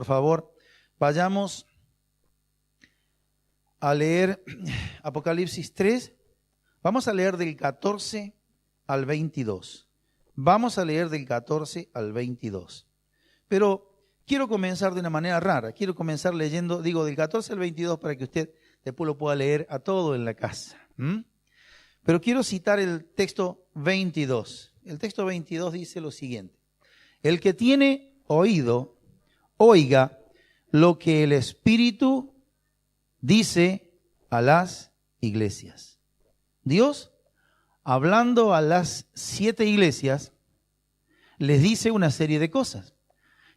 favor, vayamos a leer Apocalipsis 3. Vamos a leer del 14 al 22. Vamos a leer del 14 al 22. Pero quiero comenzar de una manera rara. Quiero comenzar leyendo, del 14 al 22 para que usted después lo pueda leer a todo en la casa. Pero quiero citar el texto 22. El texto 22 dice lo siguiente. El que tiene oído, oiga lo que el Espíritu dice a las iglesias. Dios, hablando a las 7 iglesias, les dice una serie de cosas.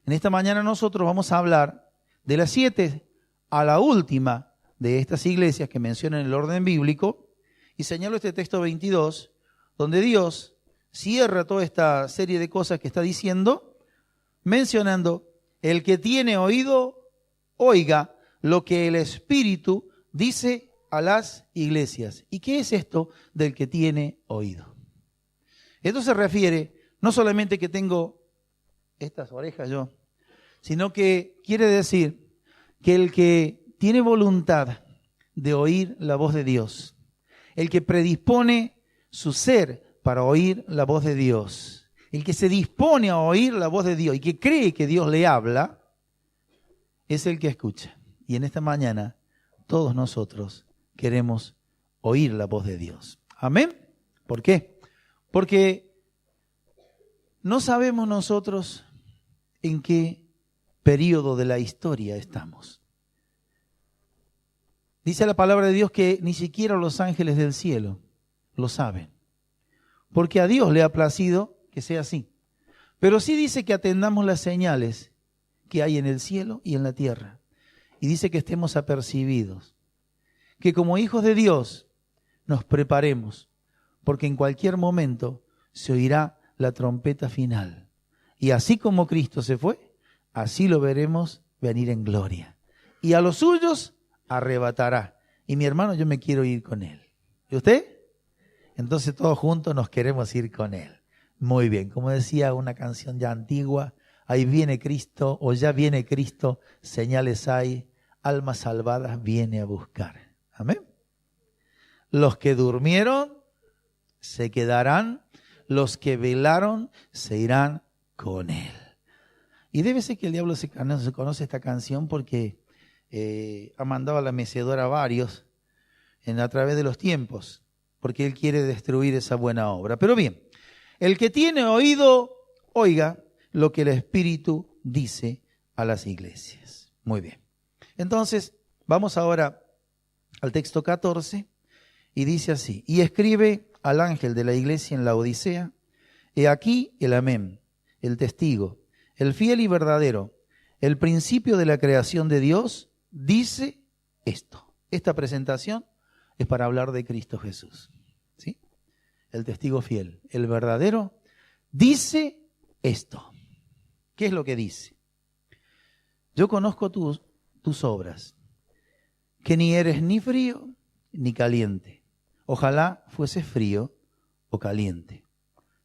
En esta mañana nosotros vamos a hablar de las 7 a la última de estas iglesias que mencionan el orden bíblico, y señalo este texto 22, donde Dios cierra toda esta serie de cosas que está diciendo, mencionando, el que tiene oído, oiga lo que el Espíritu dice a las iglesias. ¿Y qué es esto del que tiene oído? Esto se refiere no solamente que tengo estas orejas yo, sino que quiere decir que el que tiene voluntad de oír la voz de Dios, el que predispone su ser para oír la voz de Dios, el que se dispone a oír la voz de Dios y que cree que Dios le habla, es el que escucha. Y en esta mañana todos nosotros queremos oír la voz de Dios. Amén. ¿Por qué? Porque no sabemos nosotros en qué periodo de la historia estamos. Dice la palabra de Dios que ni siquiera los ángeles del cielo lo saben, porque a Dios le ha placido que sea así. Pero sí dice que atendamos las señales que hay en el cielo y en la tierra. Y dice que estemos apercibidos, que como hijos de Dios nos preparemos, porque en cualquier momento se oirá la trompeta final. Y así como Cristo se fue, así lo veremos venir en gloria. Y a los suyos arrebatará. Y mi hermano, yo me quiero ir con él. ¿Y usted? Entonces todos juntos nos queremos ir con él. Muy bien, como decía una canción ya antigua, ahí viene Cristo, o ya viene Cristo, señales hay, almas salvadas viene a buscar. Amén. Los que durmieron se quedarán, los que velaron se irán con él. Y debe ser que el diablo se conoce esta canción porque ha mandado a la mecedora a varios a través de los tiempos, porque él quiere destruir esa buena obra. Pero bien, el que tiene oído, oiga lo que el Espíritu dice a las iglesias. Muy bien. Entonces, vamos ahora al texto 14 y dice así: y escribe al ángel de la iglesia en la Odisea, he aquí el amén, el testigo, el fiel y verdadero, el principio de la creación de Dios, dice esto. Esta presentación es para hablar de Cristo Jesús. ¿Sí? El testigo fiel, el verdadero, dice esto. ¿Qué es lo que dice? Yo conozco tus obras, que ni eres ni frío ni caliente. Ojalá fueses frío o caliente.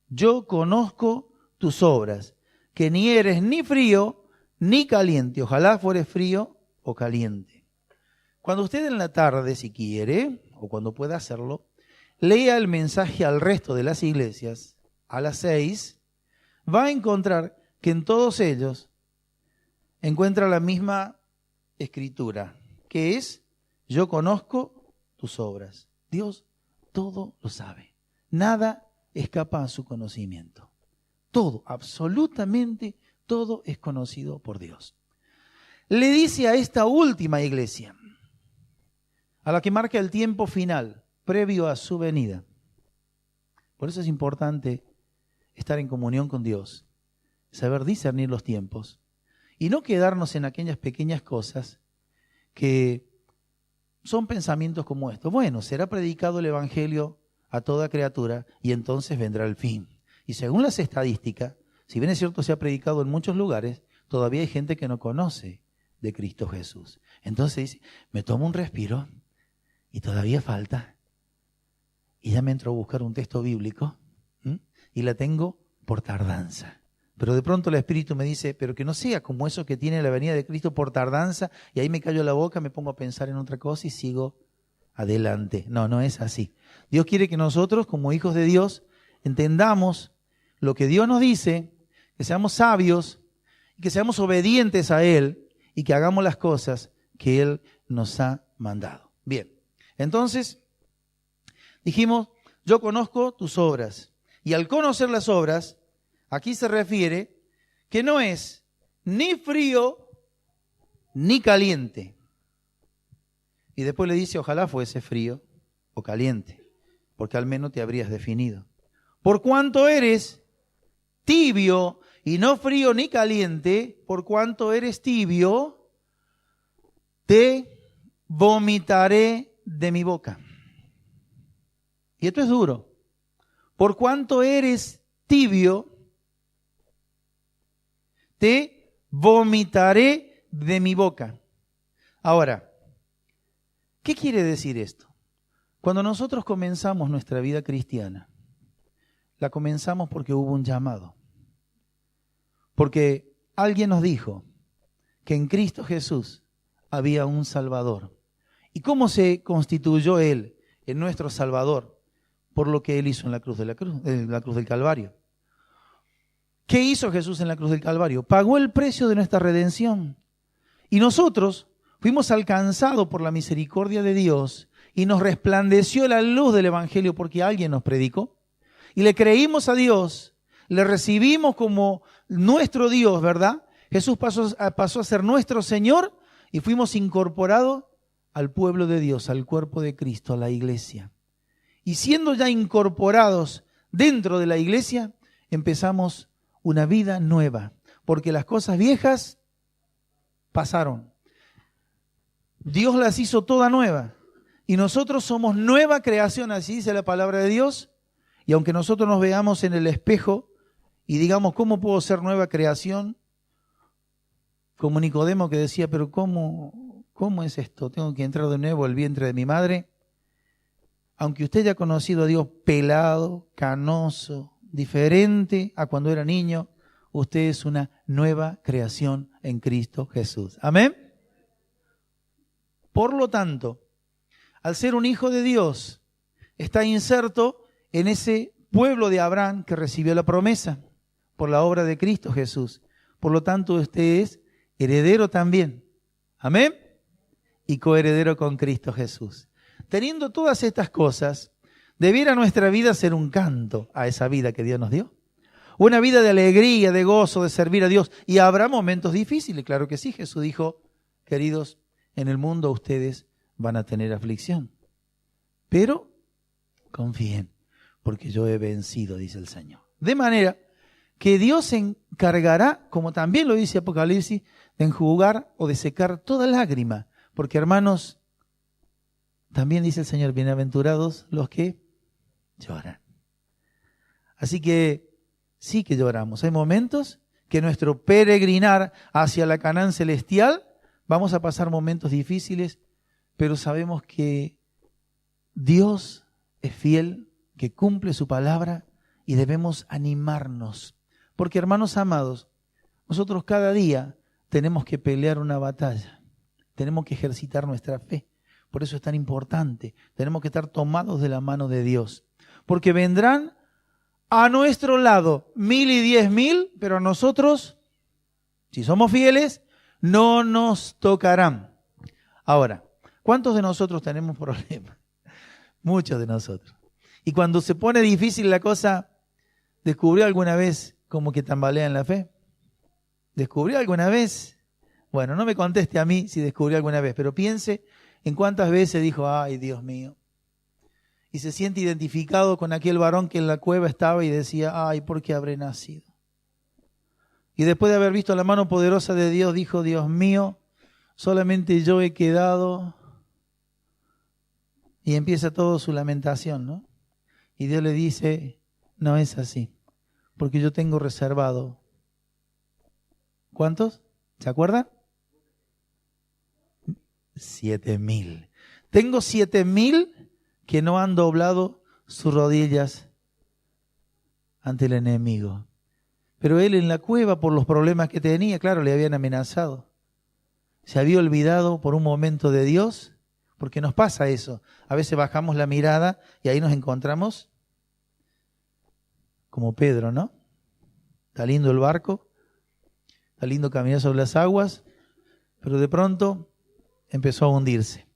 Yo conozco tus obras, que ni eres ni frío ni caliente. Ojalá fueres frío o caliente. Cuando usted en la tarde, si quiere, o cuando pueda hacerlo, lea el mensaje al resto de las iglesias, a las 6, va a encontrar que en todos ellos encuentra la misma escritura, que es: yo conozco tus obras. Dios todo lo sabe. Nada escapa a su conocimiento. Todo, absolutamente todo es conocido por Dios. Le dice a esta última iglesia, a la que marca el tiempo final, previo a su venida. Por eso es importante estar en comunión con Dios, saber discernir los tiempos y no quedarnos en aquellas pequeñas cosas que son pensamientos como estos. Bueno, será predicado el evangelio a toda criatura y entonces vendrá el fin. Y según las estadísticas, si bien es cierto se ha predicado en muchos lugares, todavía hay gente que no conoce de Cristo Jesús. Entonces dice, me tomo un respiro y todavía falta. Y ya me entro a buscar un texto bíblico y la tengo por tardanza. Pero de pronto el Espíritu me dice, pero que no sea como eso que tiene la venida de Cristo por tardanza, y ahí me callo la boca, me pongo a pensar en otra cosa y sigo adelante. No, no es así. Dios quiere que nosotros, como hijos de Dios, entendamos lo que Dios nos dice, que seamos sabios, que seamos obedientes a Él y que hagamos las cosas que Él nos ha mandado. Bien, entonces dijimos, yo conozco tus obras. Y al conocer las obras, aquí se refiere que no es ni frío ni caliente. Y después le dice, ojalá fuese frío o caliente, porque al menos te habrías definido. Por cuanto eres tibio y no frío ni caliente, por cuanto eres tibio, te vomitaré de mi boca. Y esto es duro. Por cuanto eres tibio, te vomitaré de mi boca. Ahora, ¿qué quiere decir esto? Cuando nosotros comenzamos nuestra vida cristiana, la comenzamos porque hubo un llamado. Porque alguien nos dijo que en Cristo Jesús había un Salvador. ¿Y cómo se constituyó Él en nuestro Salvador? Por lo que Él hizo en la cruz del Calvario. ¿Qué hizo Jesús en la cruz del Calvario? Pagó el precio de nuestra redención. Y nosotros fuimos alcanzados por la misericordia de Dios y nos resplandeció la luz del Evangelio porque alguien nos predicó. Y le creímos a Dios, le recibimos como nuestro Dios, ¿verdad? Jesús pasó a ser nuestro Señor y fuimos incorporados al pueblo de Dios, al cuerpo de Cristo, a la iglesia. Y siendo ya incorporados dentro de la iglesia, empezamos una vida nueva, porque las cosas viejas pasaron. Dios las hizo toda nueva y nosotros somos nueva creación, así dice la palabra de Dios. Y aunque nosotros nos veamos en el espejo y digamos, ¿cómo puedo ser nueva creación? Como Nicodemo que decía, pero ¿cómo es esto? ¿Tengo que entrar de nuevo al vientre de mi madre? Aunque usted haya conocido a Dios pelado, canoso, diferente a cuando era niño, usted es una nueva creación en Cristo Jesús. ¿Amén? Por lo tanto, al ser un hijo de Dios, está inserto en ese pueblo de Abraham que recibió la promesa por la obra de Cristo Jesús. Por lo tanto, usted es heredero también. ¿Amén? Y coheredero con Cristo Jesús. Teniendo todas estas cosas, debiera nuestra vida ser un canto a esa vida que Dios nos dio. Una vida de alegría, de gozo, de servir a Dios. Y habrá momentos difíciles, claro que sí. Jesús dijo, queridos, en el mundo ustedes van a tener aflicción. Pero confíen, porque yo he vencido, dice el Señor. De manera que Dios se encargará, como también lo dice Apocalipsis, de enjugar o de secar toda lágrima. Porque, hermanos, también dice el Señor, bienaventurados los que lloran. Así que sí que lloramos. Hay momentos que nuestro peregrinar hacia la Canaán celestial, vamos a pasar momentos difíciles, pero sabemos que Dios es fiel, que cumple su palabra y debemos animarnos. Porque, hermanos amados, nosotros cada día tenemos que pelear una batalla. Tenemos que ejercitar nuestra fe. Por eso es tan importante. Tenemos que estar tomados de la mano de Dios. Porque vendrán a nuestro lado 1000 y 10.000, pero a nosotros, si somos fieles, no nos tocarán. Ahora, ¿cuántos de nosotros tenemos problemas? Muchos de nosotros. Y cuando se pone difícil la cosa, ¿descubrió alguna vez como que tambalea en la fe? ¿Descubrió alguna vez? Bueno, no me conteste a mí si descubrió alguna vez, pero piense en cuántas veces dijo, ay, Dios mío. Y se siente identificado con aquel varón que en la cueva estaba y decía, ay, ¿por qué habré nacido? Y después de haber visto la mano poderosa de Dios, dijo, Dios mío, solamente yo he quedado. Y empieza todo su lamentación, ¿no? Y Dios le dice, no es así, porque yo tengo reservado. ¿Cuántos? ¿Se acuerdan? 7.000. Tengo 7.000 que no han doblado sus rodillas ante el enemigo. Pero él en la cueva, por los problemas que tenía, claro, le habían amenazado. Se había olvidado por un momento de Dios, porque nos pasa eso. A veces bajamos la mirada y ahí nos encontramos como Pedro, ¿no? Está lindo el barco, está lindo caminar sobre las aguas, pero de pronto empezó a hundirse.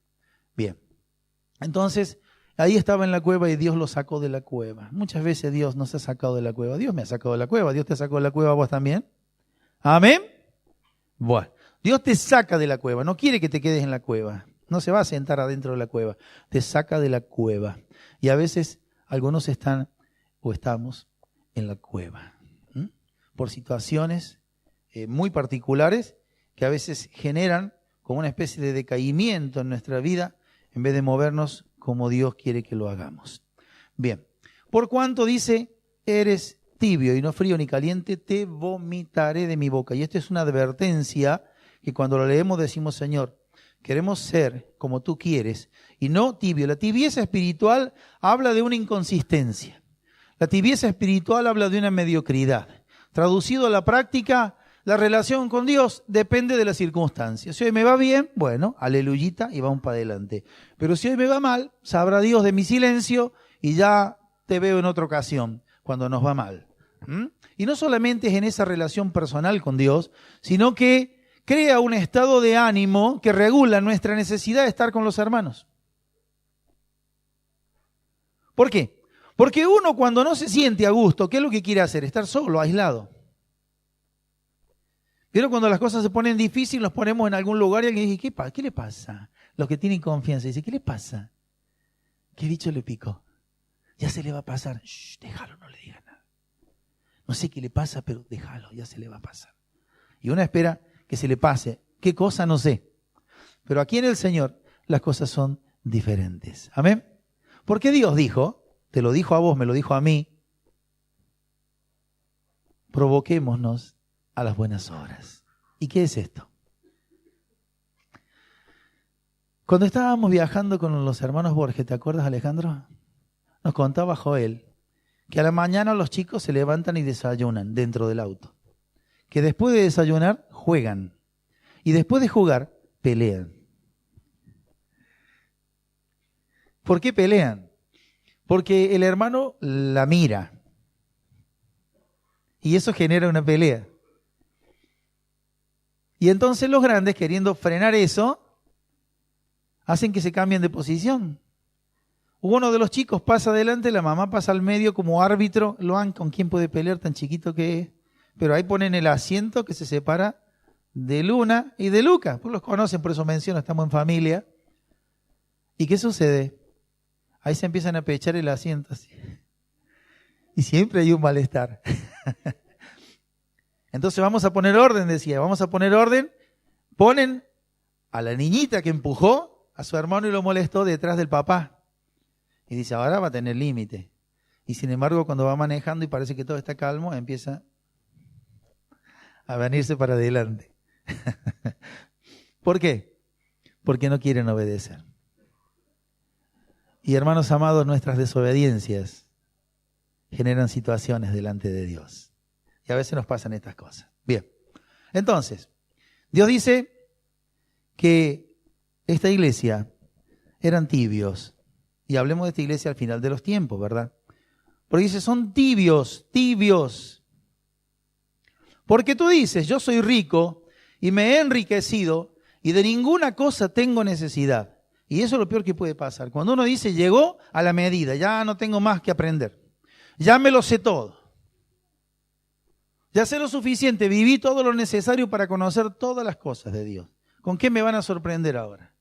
Bien, entonces ahí estaba en la cueva y Dios lo sacó de la cueva. Muchas veces Dios nos ha sacado de la cueva. Dios me ha sacado de la cueva. ¿Dios te sacó de la cueva a vos también? ¿Amén? Bueno, Dios te saca de la cueva. No quiere que te quedes en la cueva. No se va a sentar adentro de la cueva. Te saca de la cueva. Y a veces algunos están o estamos en la cueva. Por situaciones muy particulares que a veces generan como una especie de decaimiento en nuestra vida en vez de movernos como Dios quiere que lo hagamos. Bien, por cuanto dice, eres tibio y no frío ni caliente, te vomitaré de mi boca. Y esta es una advertencia que cuando lo leemos decimos, Señor, queremos ser como tú quieres y no tibio. La tibieza espiritual habla de una inconsistencia. La tibieza espiritual habla de una mediocridad. Traducido a la práctica, la relación con Dios depende de las circunstancias. Si hoy me va bien, bueno, aleluyita y vamos para adelante. Pero si hoy me va mal, sabrá Dios de mi silencio y ya te veo en otra ocasión, cuando nos va mal. Y no solamente es en esa relación personal con Dios, sino que crea un estado de ánimo que regula nuestra necesidad de estar con los hermanos. ¿Por qué? Porque uno cuando no se siente a gusto, ¿qué es lo que quiere hacer? Estar solo, aislado. Pero cuando las cosas se ponen difíciles, nos ponemos en algún lugar y alguien dice, ¿qué le pasa? Los que tienen confianza dicen, ¿qué le pasa? ¿Qué bicho le picó? Ya se le va a pasar. Shh, déjalo, no le digas nada. No sé qué le pasa, pero déjalo, ya se le va a pasar. Y uno espera que se le pase. ¿Qué cosa? No sé. Pero aquí en el Señor las cosas son diferentes. Amén. Porque Dios dijo, te lo dijo a vos, me lo dijo a mí, provoquémonos a las buenas obras. ¿Y qué es esto? Cuando estábamos viajando con los hermanos Borges, ¿te acuerdas, Alejandro? Nos contaba Joel que a la mañana los chicos se levantan y desayunan dentro del auto. Que después de desayunar, juegan. Y después de jugar, pelean. ¿Por qué pelean? Porque el hermano la mira. Y eso genera una pelea. Y entonces los grandes, queriendo frenar eso, hacen que se cambien de posición. Uno de los chicos pasa adelante, la mamá pasa al medio como árbitro. Loan, ¿con quién puede pelear tan chiquito que es? Pero ahí ponen el asiento que se separa de Luna y de Luca. Pues los conocen, por eso menciono, estamos en familia. ¿Y qué sucede? Ahí se empiezan a pechar el asiento así. Y siempre hay un malestar. Entonces vamos a poner orden, decía, vamos a poner orden. Ponen a la niñita que empujó a su hermano y lo molestó detrás del papá. Y dice, ahora va a tener límite. Y sin embargo, cuando va manejando y parece que todo está calmo, empieza a venirse para adelante. ¿Por qué? Porque no quieren obedecer. Y hermanos amados, nuestras desobediencias generan situaciones delante de Dios. Y a veces nos pasan estas cosas. Bien, entonces, Dios dice que esta iglesia eran tibios. Y hablemos de esta iglesia al final de los tiempos, ¿verdad? Porque dice, son tibios, tibios. Porque tú dices, yo soy rico y me he enriquecido y de ninguna cosa tengo necesidad. Y eso es lo peor que puede pasar. Cuando uno dice, llegó a la medida, ya no tengo más que aprender. Ya me lo sé todo. Ya sé lo suficiente, viví todo lo necesario para conocer todas las cosas de Dios. ¿Con qué me van a sorprender ahora?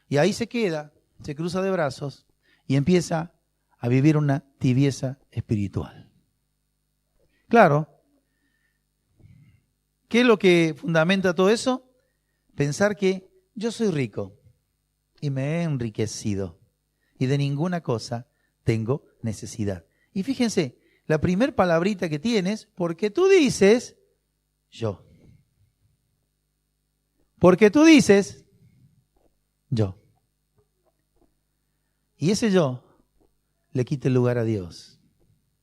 Y ahí se queda, se cruza de brazos y empieza a vivir una tibieza espiritual. Claro, ¿qué es lo que fundamenta todo eso? Pensar que yo soy rico y me he enriquecido y de ninguna cosa tengo necesidad. Y fíjense, la primer palabrita que tienes, porque tú dices, yo. Porque tú dices, yo. Y ese yo le quita el lugar a Dios.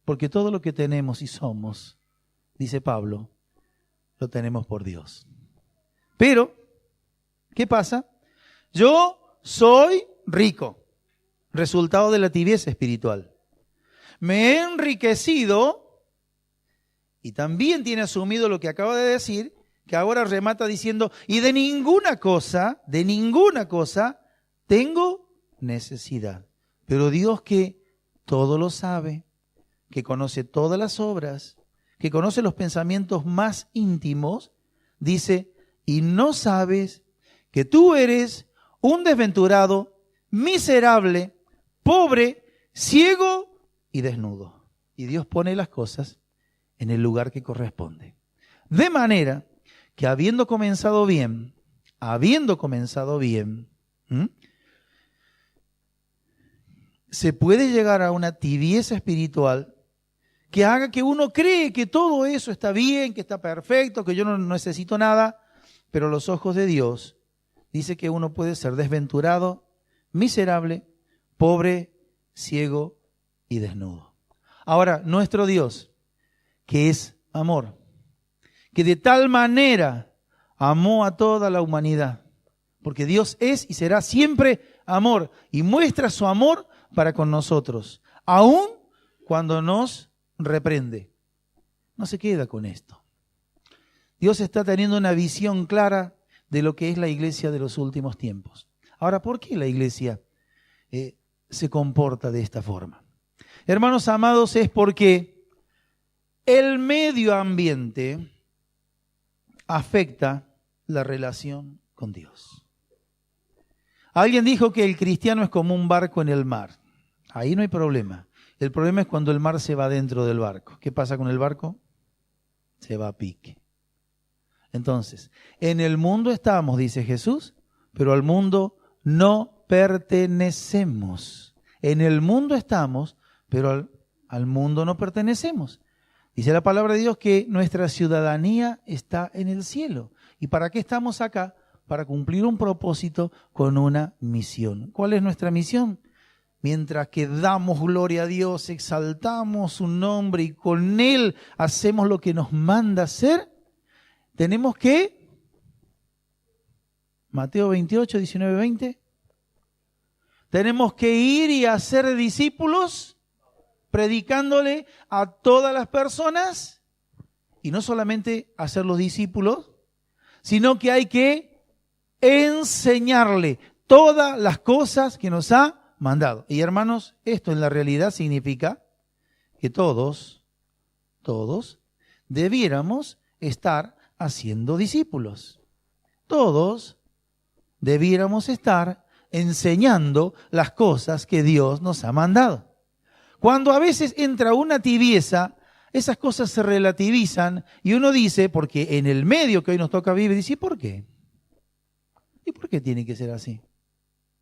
Porque todo lo que tenemos y somos dice Pablo, lo tenemos por Dios. Pero, ¿qué pasa? Yo soy rico, resultado de la tibieza espiritual. Me he enriquecido y también tiene asumido lo que acaba de decir, que ahora remata diciendo, y de ninguna cosa tengo necesidad. Pero Dios, que todo lo sabe, que conoce todas las obras, que conoce los pensamientos más íntimos, dice, y no sabes que tú eres un desventurado, miserable, pobre, ciego y desnudo. Y Dios pone las cosas en el lugar que corresponde. De manera que habiendo comenzado bien, se puede llegar a una tibieza espiritual que haga que uno cree que todo eso está bien, que está perfecto, que yo no necesito nada, pero a los ojos de Dios dice que uno puede ser desventurado, miserable, pobre, ciego y desnudo. Ahora, nuestro Dios, que es amor, que de tal manera amó a toda la humanidad, porque Dios es y será siempre amor, y muestra su amor para con nosotros, aun cuando nos reprende. No se queda con esto. Dios está teniendo una visión clara de lo que es la iglesia de los últimos tiempos. Ahora, ¿por qué la iglesia se comporta de esta forma? Hermanos amados, es porque el medio ambiente afecta la relación con Dios. Alguien dijo que el cristiano es como un barco en el mar. Ahí no hay problema. El problema es cuando el mar se va dentro del barco. ¿Qué pasa con el barco? Se va a pique. Entonces, en el mundo estamos, dice Jesús, pero al mundo no pertenecemos. En el mundo estamos, pero al mundo no pertenecemos. Dice la palabra de Dios que nuestra ciudadanía está en el cielo. ¿Y para qué estamos acá? Para cumplir un propósito con una misión. ¿Cuál es nuestra misión? Mientras que damos gloria a Dios, exaltamos su nombre y con Él hacemos lo que nos manda hacer, tenemos que, Mateo 28, 19, 20, tenemos que ir y hacer discípulos, predicándole a todas las personas, y no solamente hacer los discípulos, sino que hay que enseñarle todas las cosas que nos ha mandado. Y hermanos, esto en la realidad significa que todos debiéramos estar haciendo discípulos. Todos debiéramos estar enseñando las cosas que Dios nos ha mandado. Cuando a veces entra una tibieza, esas cosas se relativizan y uno dice, porque en el medio que hoy nos toca vivir, dice, ¿y por qué? ¿Y por qué tiene que ser así?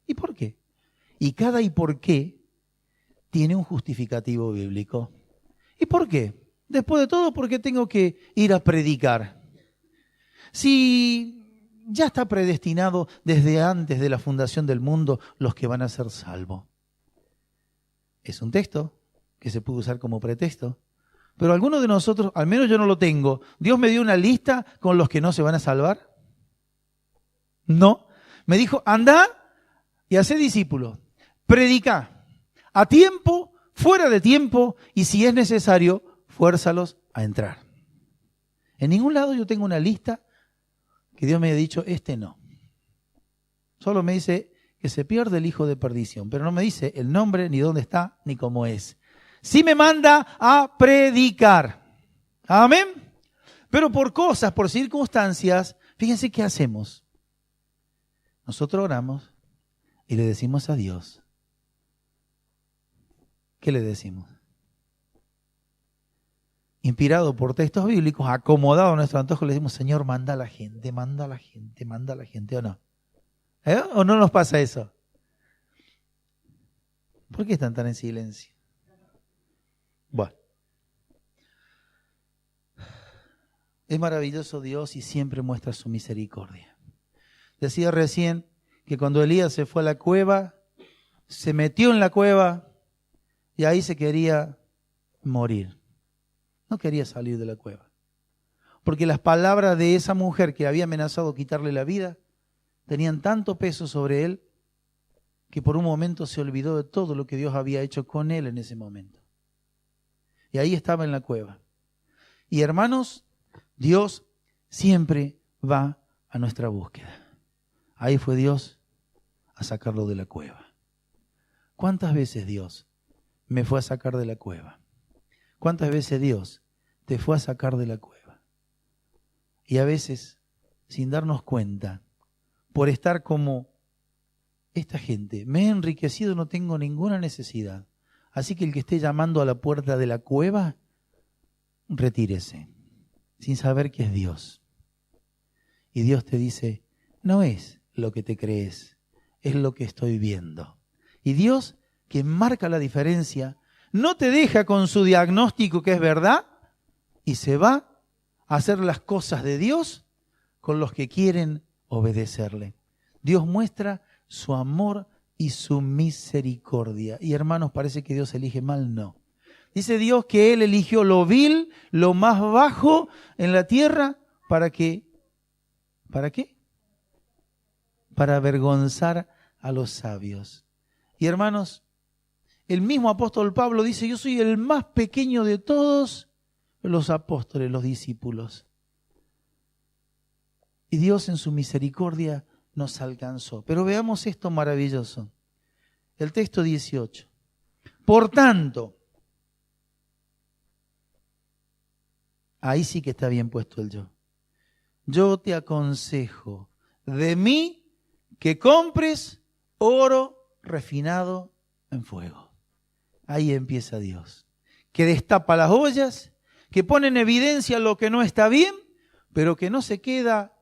¿Y por qué? Y cada y por qué tiene un justificativo bíblico. ¿Y por qué? Después de todo, ¿por qué tengo que ir a predicar? Si ya está predestinado desde antes de la fundación del mundo los que van a ser salvos. Es un texto que se puede usar como pretexto. Pero algunos de nosotros, al menos yo no lo tengo, ¿Dios me dio una lista con los que no se van a salvar? No. Me dijo, anda y hacé discípulos. Predica a tiempo, fuera de tiempo, y si es necesario, fuérzalos a entrar. En ningún lado yo tengo una lista que Dios me haya dicho, este no. Solo me dice que se pierde el hijo de perdición, pero no me dice el nombre, ni dónde está, ni cómo es. Sí me manda a predicar. Amén. Pero por cosas, por circunstancias, fíjense qué hacemos. Nosotros oramos y le decimos a Dios. ¿Qué le decimos? Inspirado por textos bíblicos, acomodado a nuestro antojo, le decimos, Señor, manda a la gente, manda a la gente, manda a la gente, ¿o no? ¿O no nos pasa eso? ¿Por qué están tan en silencio? Bueno. Es maravilloso Dios y siempre muestra su misericordia. Decía recién que cuando Elías se fue a la cueva, se metió en la cueva y ahí se quería morir. No quería salir de la cueva. porque las palabras de esa mujer que había amenazado quitarle la vida tenían tanto peso sobre él que por un momento se olvidó de todo lo que Dios había hecho con él en ese momento. Y ahí estaba en la cueva. Y hermanos, Dios siempre va a nuestra búsqueda. Ahí fue Dios a sacarlo de la cueva. ¿Cuántas veces Dios me fue a sacar de la cueva? ¿Cuántas veces Dios te fue a sacar de la cueva? Y a veces, sin darnos cuenta, por estar como esta gente, me he enriquecido, no tengo ninguna necesidad. Así que el que esté llamando a la puerta de la cueva, retírese, sin saber que es Dios. Y Dios te dice, no es lo que te crees, es lo que estoy viendo. Y Dios, que marca la diferencia, no te deja con su diagnóstico que es verdad y se va a hacer las cosas de Dios con los que quieren obedecerle. Dios muestra su amor y su misericordia. Y hermanos, parece que Dios elige mal, no. Dice Dios que Él eligió lo vil, lo más bajo en la tierra, ¿para qué? ¿Para qué? Para avergonzar a los sabios. Y hermanos, el mismo apóstol Pablo dice, yo soy el más pequeño de todos los apóstoles, los discípulos. Y Dios en su misericordia nos alcanzó. Pero veamos esto maravilloso. El texto 18. Por tanto, ahí sí que está bien puesto el yo. Yo te aconsejo de mí que compres oro refinado en fuego. Ahí empieza Dios, que destapa las ollas, que pone en evidencia lo que no está bien, pero que no se queda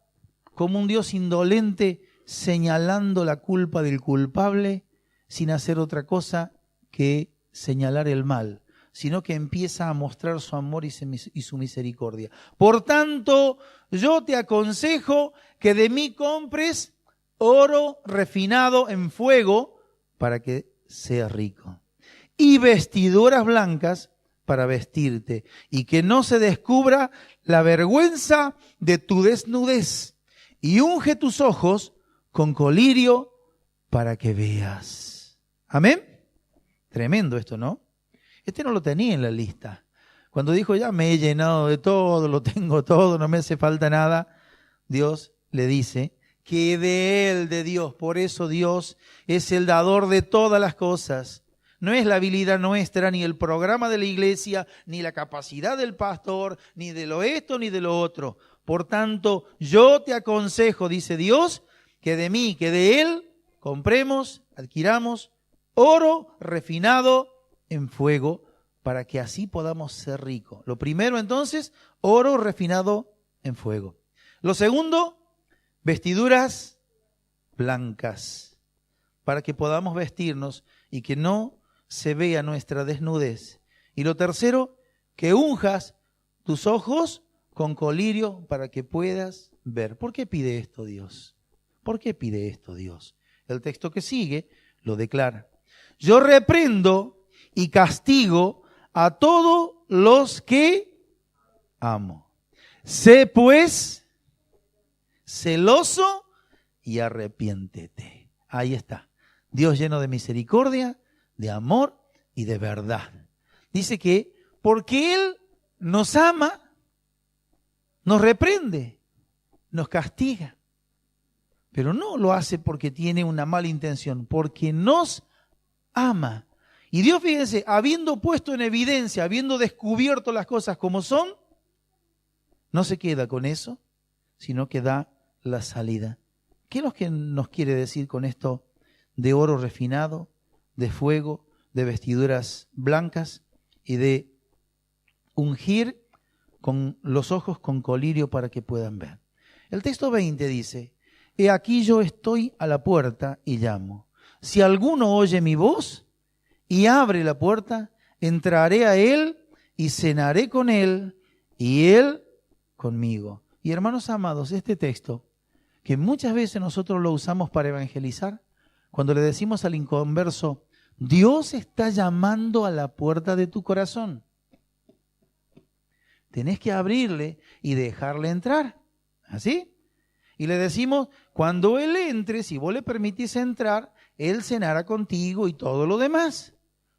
como un Dios indolente señalando la culpa del culpable sin hacer otra cosa que señalar el mal, sino que empieza a mostrar su amor y su misericordia. Por tanto, yo te aconsejo que de mí compres oro refinado en fuego para que seas rico, y vestiduras blancas para vestirte, y que no se descubra la vergüenza de tu desnudez, y unge tus ojos con colirio para que veas. ¿Amén? Tremendo esto, ¿no? Este no lo tenía en la lista. Cuando dijo, ya me he llenado de todo, lo tengo todo, no me hace falta nada, Dios le dice que de Él, de Dios, por eso Dios es el dador de todas las cosas. No es la habilidad nuestra, ni el programa de la iglesia, ni la capacidad del pastor, ni de lo esto, ni de lo otro. Por tanto, yo te aconsejo, dice Dios, que de mí, que de Él, compremos, adquiramos oro refinado en fuego, para que así podamos ser ricos. Lo primero, entonces, oro refinado en fuego. Lo segundo, vestiduras blancas, para que podamos vestirnos y que no se vea nuestra desnudez. Y lo tercero, que unjas tus ojos con colirio para que puedas ver. ¿Por qué pide esto Dios? ¿Por qué pide esto Dios? El texto que sigue lo declara. Yo reprendo y castigo a todos los que amo. Sé pues celoso y arrepiéntete. Ahí está. Dios lleno de misericordia, de amor y de verdad. Dice que porque Él nos ama, nos reprende, nos castiga. Pero no lo hace porque tiene una mala intención, porque nos ama. Y Dios, fíjense, habiendo puesto en evidencia, habiendo descubierto las cosas como son, no se queda con eso, sino que da la salida. ¿Qué es lo que nos quiere decir con esto de oro refinado, de fuego, de vestiduras blancas y de ungir con los ojos con colirio para que puedan ver? El texto 20 dice, he aquí yo estoy a la puerta y llamo. Si alguno oye mi voz y abre la puerta, entraré a él y cenaré con él y él conmigo. Y hermanos amados, este texto, que muchas veces nosotros lo usamos para evangelizar, cuando le decimos al inconverso, Dios está llamando a la puerta de tu corazón. Tenés que abrirle y dejarle entrar. ¿Así? Y le decimos, cuando Él entre, si vos le permitís entrar, Él cenará contigo y todo lo demás.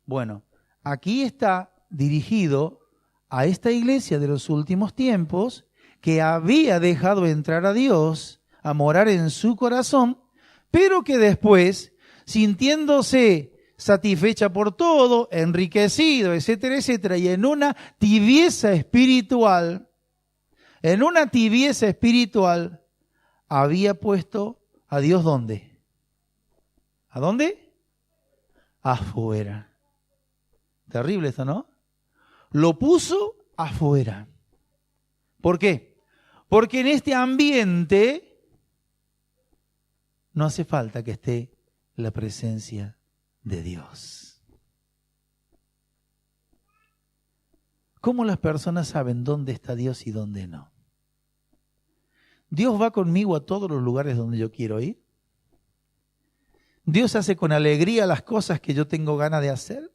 Bueno, aquí está dirigido a esta iglesia de los últimos tiempos que había dejado entrar a Dios, a morar en su corazón, pero que después, sintiéndose satisfecha por todo, enriquecido, etcétera, etcétera, y en una tibieza espiritual, había puesto a Dios ¿dónde? ¿A dónde? Afuera. Terrible esto, ¿no? Lo puso afuera. ¿Por qué? Porque en este ambiente no hace falta que esté la presencia de Dios. ¿Cómo las personas saben dónde está Dios y dónde no? ¿Dios va conmigo a todos los lugares donde yo quiero ir? ¿Dios hace con alegría las cosas que yo tengo ganas de hacer?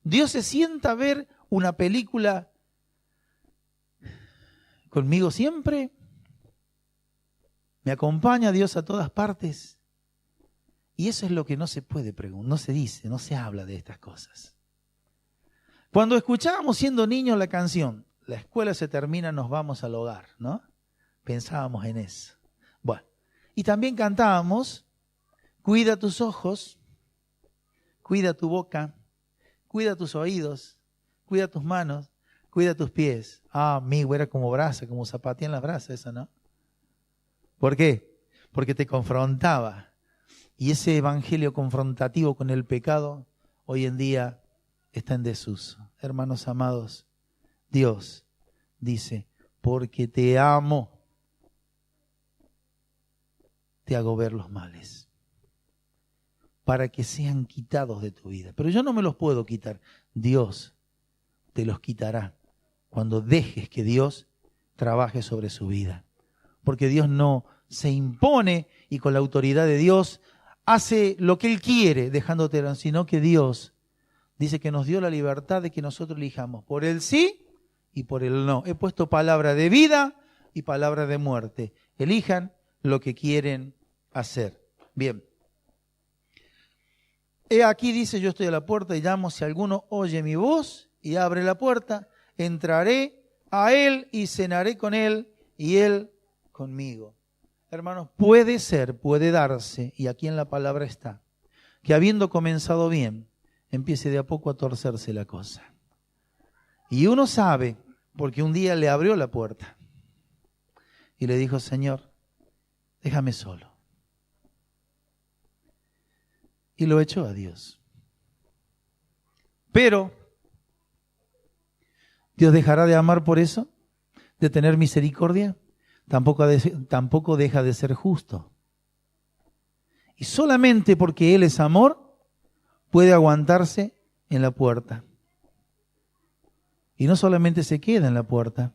¿Dios se sienta a ver una película conmigo siempre? ¿Me acompaña Dios a todas partes? Y eso es lo que no se puede preguntar, no se dice, no se habla de estas cosas. Cuando escuchábamos siendo niños la canción, la escuela se termina, nos vamos al hogar, ¿no? Pensábamos en eso. Bueno, y también cantábamos, cuida tus ojos, cuida tu boca, cuida tus oídos, cuida tus manos, cuida tus pies. Ah, amigo, era como brasa, como zapatía en las brasas esa, ¿no? ¿Por qué? Porque te confrontaba. Y ese evangelio confrontativo con el pecado hoy en día está en desuso. Hermanos amados, Dios dice, porque te amo, te hago ver los males, para que sean quitados de tu vida. Pero yo no me los puedo quitar. Dios te los quitará cuando dejes que Dios trabaje sobre su vida. Porque Dios no se impone y con la autoridad de Dios hace lo que Él quiere dejándote, sino que Dios dice que nos dio la libertad de que nosotros elijamos por el sí y por el no. He puesto palabra de vida y palabra de muerte. Elijan lo que quieren hacer. Bien. He aquí dice, yo estoy a la puerta y llamo, si alguno oye mi voz y abre la puerta, entraré a Él y cenaré con Él y Él conmigo. Hermanos, puede ser, puede darse, y aquí en la palabra está, que habiendo comenzado bien, empiece de a poco a torcerse la cosa. Y uno sabe, porque un día le abrió la puerta y le dijo, Señor, déjame solo. Y lo echó a Dios. Pero, ¿Dios dejará de amar por eso? ¿De tener misericordia? Tampoco deja de ser justo. Y solamente porque Él es amor, puede aguantarse en la puerta. Y no solamente se queda en la puerta,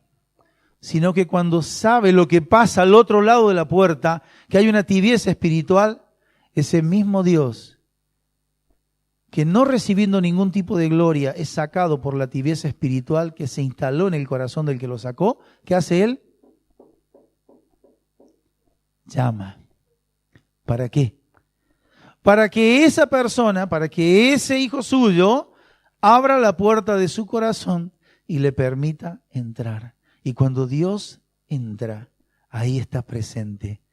sino que cuando sabe lo que pasa al otro lado de la puerta, que hay una tibieza espiritual, ese mismo Dios, que no recibiendo ningún tipo de gloria, es sacado por la tibieza espiritual que se instaló en el corazón del que lo sacó, ¿qué hace Él? Llama. ¿Para qué? Para que esa persona, para que ese hijo suyo abra la puerta de su corazón y le permita entrar. Y cuando Dios entra, ahí está presente.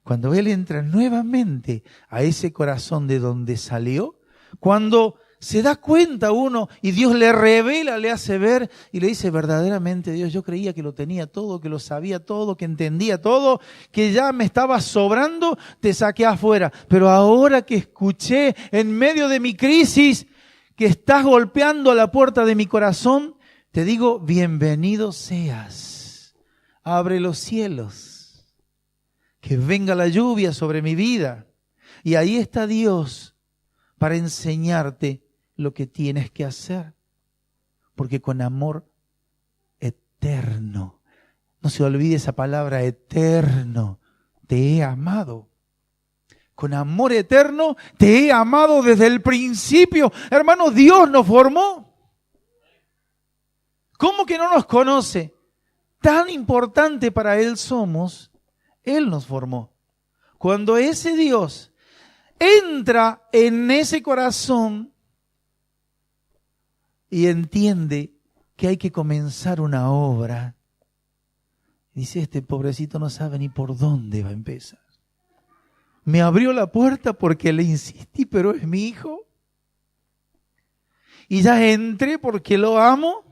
Cuando Él entra nuevamente a ese corazón de donde salió, cuando se da cuenta uno y Dios le revela, le hace ver y le dice, verdaderamente Dios, yo creía que lo tenía todo, que lo sabía todo, que entendía todo, que ya me estaba sobrando, te saqué afuera. Pero ahora que escuché en medio de mi crisis que estás golpeando a la puerta de mi corazón, te digo, bienvenido seas. Abre los cielos, que venga la lluvia sobre mi vida. Y ahí está Dios para enseñarte lo que tienes que hacer. Porque con amor eterno, no se olvide esa palabra eterno, te he amado. Con amor eterno te he amado desde el principio. Hermano, Dios nos formó. ¿Cómo que no nos conoce? Tan importante para Él somos, Él nos formó. Cuando ese Dios entra en ese corazón y entiende que hay que comenzar una obra, dice, este pobrecito no sabe ni por dónde va a empezar. Me abrió la puerta porque le insistí, pero es mi hijo. Y ya entré porque lo amo.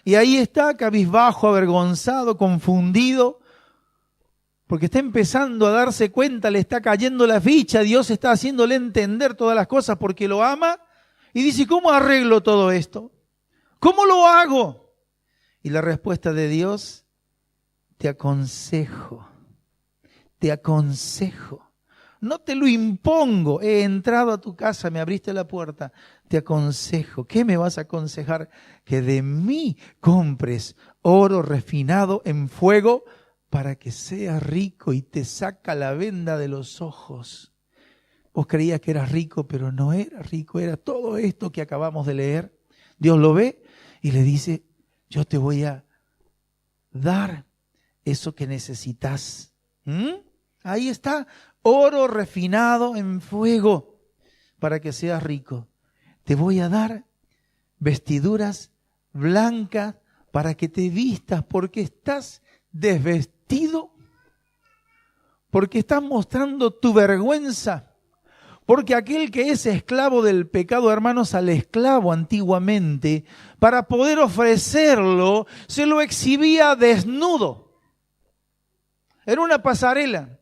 Y ahí está, cabizbajo, avergonzado, confundido, porque está empezando a darse cuenta, le está cayendo la ficha, Dios está haciéndole entender todas las cosas porque lo ama. Y dice, ¿cómo arreglo todo esto? ¿Cómo lo hago? Y la respuesta de Dios, te aconsejo. No te lo impongo. He entrado a tu casa, me abriste la puerta. Te aconsejo. ¿Qué me vas a aconsejar? Que de mí compres oro refinado en fuego para que seas rico y te saca la venda de los ojos. Vos creías que eras rico, pero no eras rico. Era todo esto que acabamos de leer. Dios lo ve y le dice, yo te voy a dar eso que necesitas. Ahí está. Oro refinado en fuego para que seas rico. Te voy a dar vestiduras blancas para que te vistas porque estás desvestido, porque estás mostrando tu vergüenza, porque aquel que es esclavo del pecado, hermanos, al esclavo antiguamente, para poder ofrecerlo, se lo exhibía desnudo. Era una pasarela.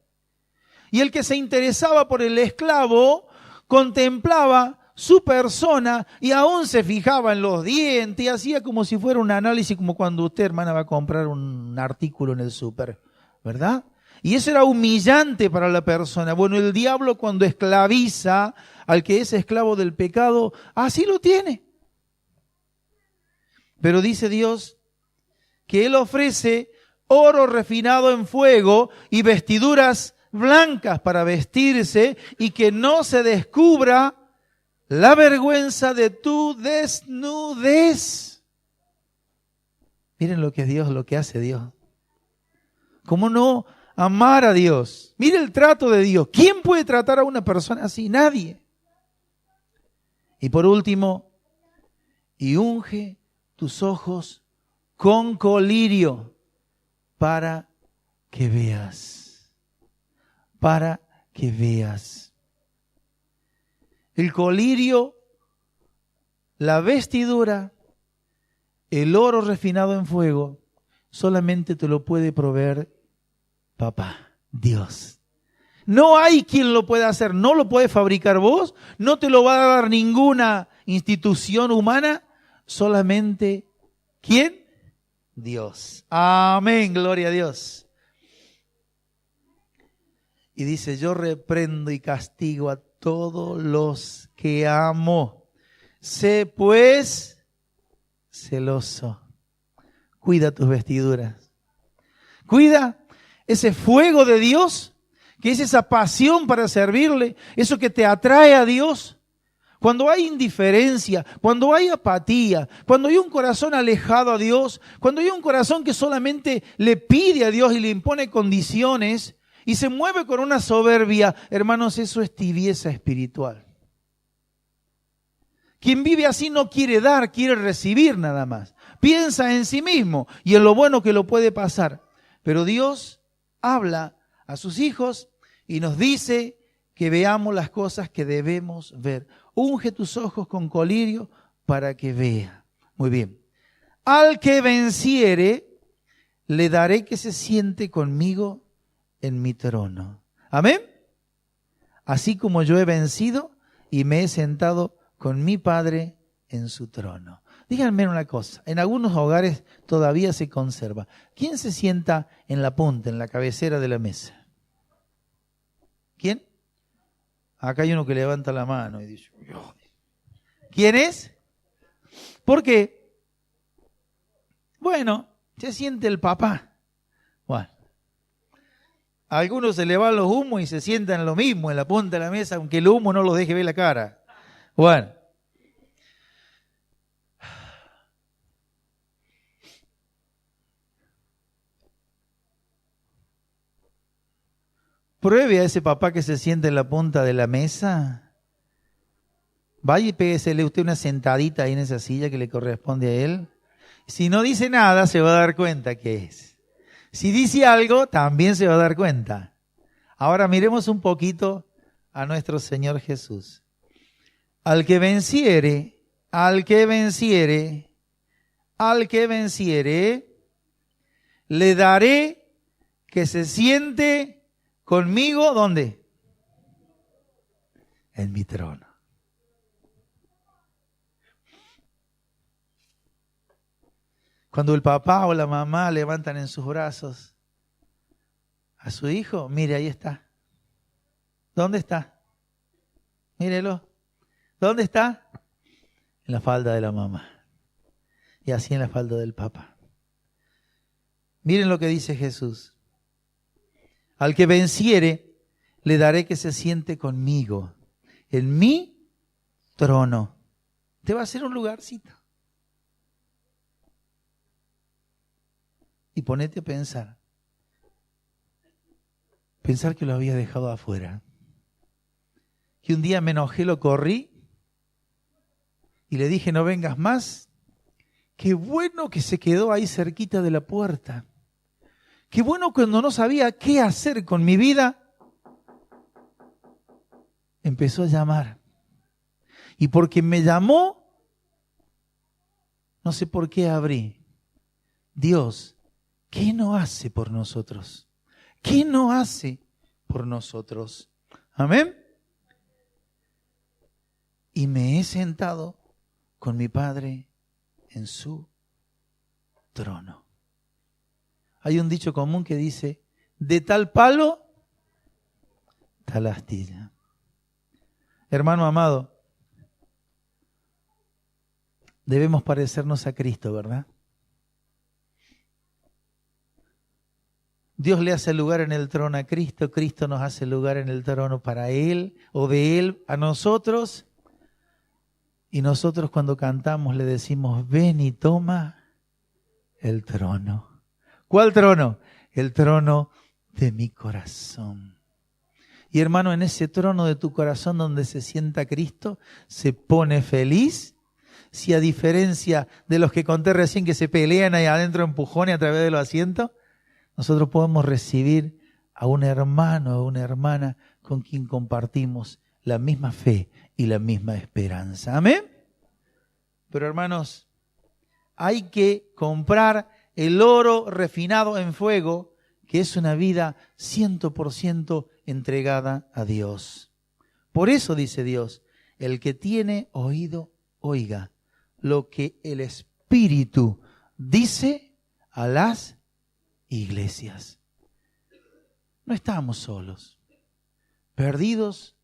Y el que se interesaba por el esclavo contemplaba su persona y aún se fijaba en los dientes y hacía como si fuera un análisis, como cuando usted, hermana, va a comprar un artículo en el súper, ¿verdad? Y eso era humillante para la persona. Bueno, el diablo cuando esclaviza al que es esclavo del pecado, así lo tiene. Pero dice Dios que Él ofrece oro refinado en fuego y vestiduras blancas para vestirse y que no se descubra la vergüenza de tu desnudez. Miren lo que es Dios, lo que hace Dios. ¿Cómo no amar a Dios? Mire el trato de Dios. ¿Quién puede tratar a una persona así? Nadie. Y por último, y unge tus ojos con colirio para que veas. Para que veas. El colirio, la vestidura, el oro refinado en fuego, solamente te lo puede proveer papá, Dios. No hay quien lo pueda hacer, no lo puedes fabricar vos, no te lo va a dar ninguna institución humana, solamente ¿quién? Dios. Amén, gloria a Dios. Y dice, yo reprendo y castigo a todos los que amo. Sé pues celoso. Cuida tus vestiduras. Cuida ese fuego de Dios, que es esa pasión para servirle, eso que te atrae a Dios. Cuando hay indiferencia, cuando hay apatía, cuando hay un corazón alejado a Dios, cuando hay un corazón que solamente le pide a Dios y le impone condiciones, y se mueve con una soberbia, hermanos, eso es tibieza espiritual. Quien vive así no quiere dar, quiere recibir nada más. Piensa en sí mismo y en lo bueno que lo puede pasar. Pero Dios habla a sus hijos y nos dice que veamos las cosas que debemos ver. Unge tus ojos con colirio para que vea. Muy bien. Al que venciere, le daré que se siente conmigo en mi trono. Amén. Así como yo he vencido y me he sentado con mi Padre en su trono. Díganme una cosa, en algunos hogares todavía se conserva. ¿Quién se sienta en la punta, en la cabecera de la mesa? ¿Quién? Acá hay uno que levanta la mano y dice, ¿quién es? ¿Por qué? Bueno, se siente el papá. Bueno. A algunos se le van los humos y se sientan en lo mismo, en la punta de la mesa, aunque el humo no los deje ver la cara. Bueno. Pruebe a ese papá que se siente en la punta de la mesa. Vaya y péguesele usted una sentadita ahí en esa silla que le corresponde a él. Si no dice nada, se va a dar cuenta que es. Si dice algo, también se va a dar cuenta. Ahora miremos un poquito a nuestro Señor Jesús. Al que venciere, le daré que se siente conmigo, ¿dónde? En mi trono. Cuando el papá o la mamá levantan en sus brazos a su hijo, mire, ahí está. ¿Dónde está? Mírelo. ¿Dónde está? En la falda de la mamá. Y así en la falda del papá. Miren lo que dice Jesús. Al que venciere, le daré que se siente conmigo en mi trono. Te va a hacer un lugarcito. Y ponete a pensar. Pensar que lo había dejado afuera. Que un día me enojé, lo corrí y le dije, no vengas más. Qué bueno que se quedó ahí cerquita de la puerta. Qué bueno cuando no sabía qué hacer con mi vida, empezó a llamar. Y porque me llamó, no sé por qué abrí. Dios, ¿qué no hace por nosotros? ¿Qué no hace por nosotros? Amén. Y me he sentado con mi Padre en su trono. Hay un dicho común que dice, de tal palo, tal astilla. Hermano amado, debemos parecernos a Cristo, ¿verdad? Dios le hace lugar en el trono a Cristo, Cristo nos hace lugar en el trono para Él o de Él a nosotros. Y nosotros cuando cantamos le decimos, ven y toma el trono. ¿Cuál trono? El trono de mi corazón. Y hermano, en ese trono de tu corazón donde se sienta Cristo, se pone feliz. Si a diferencia de los que conté recién que se pelean ahí adentro empujones a través de los asientos, nosotros podemos recibir a un hermano o una hermana con quien compartimos la misma fe y la misma esperanza. ¿Amén? Pero hermanos, hay que comprar el oro refinado en fuego, que es una vida 100% entregada a Dios. Por eso dice Dios, el que tiene oído, oiga lo que el Espíritu dice a las iglesias. No estamos solos, perdidos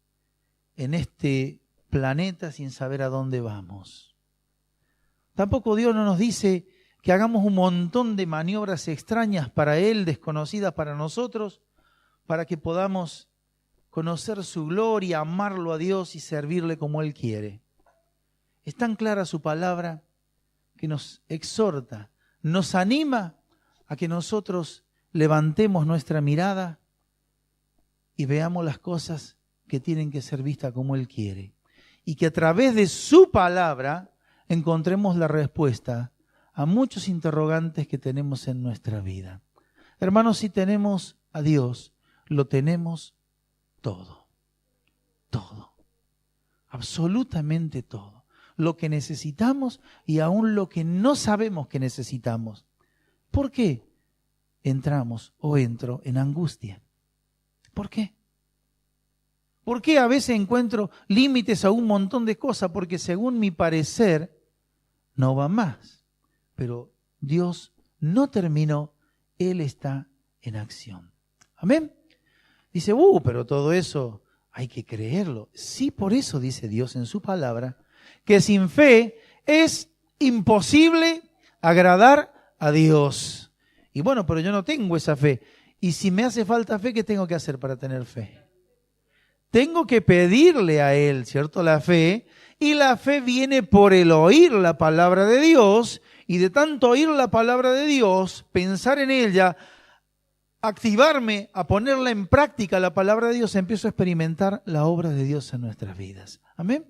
en este planeta sin saber a dónde vamos. Tampoco Dios no nos dice que hagamos un montón de maniobras extrañas para Él, desconocidas para nosotros, para que podamos conocer su gloria, amarlo a Dios y servirle como Él quiere. Es tan clara su palabra que nos exhorta, nos anima a que nosotros levantemos nuestra mirada y veamos las cosas que tienen que ser vistas como Él quiere. Y que a través de su palabra encontremos la respuesta a muchos interrogantes que tenemos en nuestra vida. Hermanos, si tenemos a Dios, lo tenemos todo. Todo. Absolutamente todo. Lo que necesitamos y aún lo que no sabemos que necesitamos. ¿Por qué entramos o entro en angustia? ¿Por qué? ¿Por qué a veces encuentro límites a un montón de cosas? Porque según mi parecer no va más. Pero Dios no terminó, Él está en acción. Amén. Dice, pero todo eso hay que creerlo. Sí, por eso dice Dios en su palabra, que sin fe es imposible agradar a Dios. Y bueno, pero yo no tengo esa fe. Y si me hace falta fe, ¿qué tengo que hacer para tener fe? Tengo que pedirle a Él, ¿cierto? La fe. Y la fe viene por el oír la palabra de Dios. Y de tanto oír la palabra de Dios, pensar en ella, activarme a ponerla en práctica, la palabra de Dios, empiezo a experimentar la obra de Dios en nuestras vidas. Amén.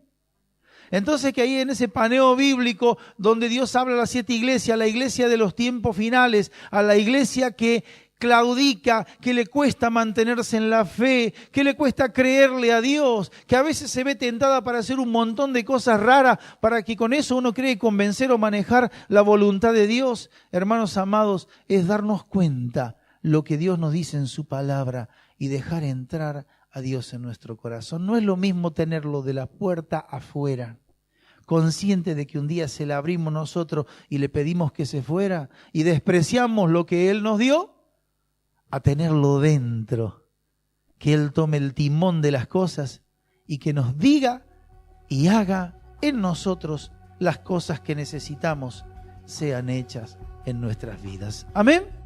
Entonces que ahí en ese paneo bíblico donde Dios habla a las 7 iglesias, a la iglesia de los tiempos finales, a la iglesia que claudica, que le cuesta mantenerse en la fe, que le cuesta creerle a Dios, que a veces se ve tentada para hacer un montón de cosas raras para que con eso uno cree convencer o manejar la voluntad de Dios. Hermanos amados, es darnos cuenta lo que Dios nos dice en su palabra y dejar entrar a Dios en nuestro corazón. No es lo mismo tenerlo de la puerta afuera, consciente de que un día se la abrimos nosotros y le pedimos que se fuera y despreciamos lo que Él nos dio, a tenerlo dentro, que Él tome el timón de las cosas y que nos diga y haga en nosotros las cosas que necesitamos sean hechas en nuestras vidas. Amén.